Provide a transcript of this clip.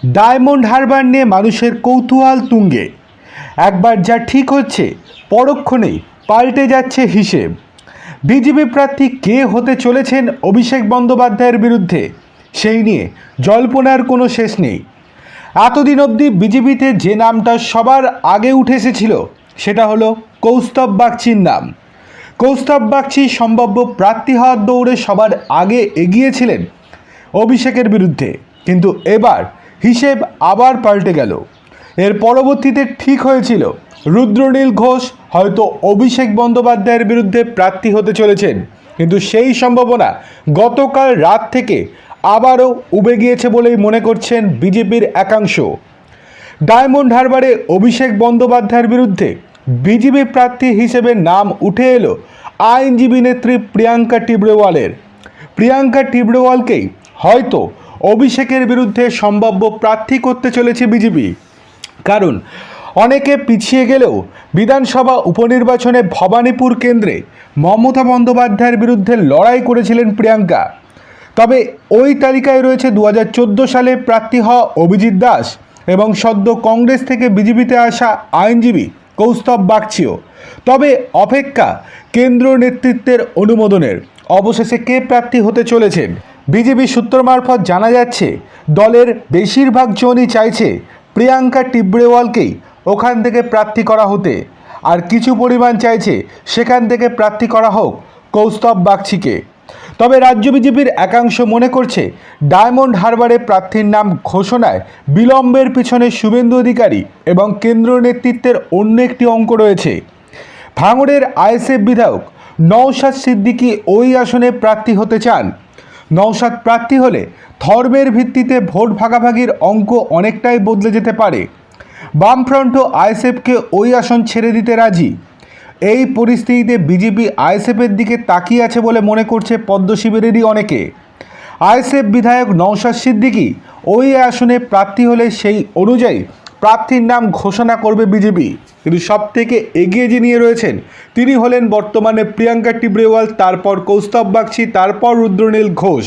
Diamond Harbour নিয়ে মানুষের কৌতূহল তুঙ্গে। একবার যা ঠিক হচ্ছে পরক্ষণেই পাল্টে যাচ্ছে হিসেব। বিজেপি প্রার্থী কে হতে চলেছেন অভিষেক বন্দ্যোপাধ্যায়ের বিরুদ্ধে, সেই নিয়ে জল্পনার কোনো শেষ নেই। এতদিন অবধি বিজেপিতে যে নামটা সবার আগে উঠে এসেছিল সেটা হলো কৌস্তব বাগচির নাম। কৌস্তব বাগচি সম্ভাব্য প্রার্থী হওয়ার দৌড়ে সবার আগে এগিয়েছিলেন অভিষেকের বিরুদ্ধে, কিন্তু এবার হিসেব আবার পাল্টে গেল। এর পরবর্তীতে ঠিক হয়েছিল রুদ্রনীল ঘোষ হয়তো অভিষেক বন্দ্যোপাধ্যায়ের বিরুদ্ধে প্রার্থী হতে চলেছেন, কিন্তু সেই সম্ভাবনা গতকাল রাত থেকে আবারও উবে গিয়েছে বলেই মনে করছেন বিজেপির একাংশ। ডায়মন্ড হারবারে অভিষেক বন্দ্যোপাধ্যায়ের বিরুদ্ধে বিজেপি প্রার্থী হিসেবে নাম উঠে এলো আইনজীবী নেত্রী প্রিয়াঙ্কা টিবরেওয়ালের। প্রিয়াঙ্কা টিবরেওয়ালকেই হয়তো অভিষেকের বিরুদ্ধে সম্ভাব্য প্রার্থী করতে চলেছে বিজেপি। কারণ অনেকে পিছিয়ে গেলেও বিধানসভা উপনির্বাচনে ভবানীপুর কেন্দ্রে মমতা বন্দ্যোপাধ্যায়ের বিরুদ্ধে লড়াই করেছিলেন প্রিয়াঙ্কা। তবে ওই তালিকায় রয়েছে 2014 সালে প্রার্থী হওয়া অভিজিৎ দাস এবং সদ্য কংগ্রেস থেকে বিজেপিতে আসা আইনজীবী কৌস্তব বাগচিও। তবে অপেক্ষা কেন্দ্র নেতৃত্বের অনুমোদনের। অবশেষে কে প্রার্থী হতে চলেছেন? বিজেপি সূত্র মারফত জানা যাচ্ছে দলের বেশিরভাগ জনই চাইছে প্রিয়াঙ্কা টিবরেওয়ালকেই ওখান থেকে প্রার্থী করা হতে, আর কিছু পরিমাণ চাইছে সেখান থেকে প্রার্থী করা হোক কৌস্তব বাগচিকে। তবে রাজ্য বিজেপির একাংশ মনে করছে ডায়মন্ড হারবারে প্রার্থীর নাম ঘোষণায় বিলম্বের পিছনে শুভেন্দু অধিকারী এবং কেন্দ্র নেতৃত্বের অন্য একটি অঙ্ক রয়েছে। ভাঙড়ের আইএসএফ বিধায়ক নওশাদ সিদ্দিকী ওই আসনে প্রার্থী হতে চান। নওশাদ প্রার্থী হলে ধর্মের ভিত্তিতে ভোট ভাগাভাগির অঙ্ক অনেকটাই বদলে যেতে পারে। বামফ্রন্টও আইএসএফকে ওই আসন ছেড়ে দিতে রাজি। এই পরিস্থিতিতে বিজেপি আইএসএফের দিকে তাকিয়ে আছে বলে মনে করছে পদ্ম শিবিরেরই অনেকে। আইএসএফ বিধায়ক নওশাদ সিদ্দিকী ওই আসনে প্রার্থী হলে সেই অনুযায়ী প্রার্থীর নাম ঘোষণা করবে বিজেপি। কিন্তু সব থেকে এগিয়ে যে নিয়ে রয়েছেন তিনি হলেন বর্তমানে প্রিয়াঙ্কা টিবরেওয়াল, তারপর কৌস্তব বাগচি, তারপর রুদ্রনীল ঘোষ।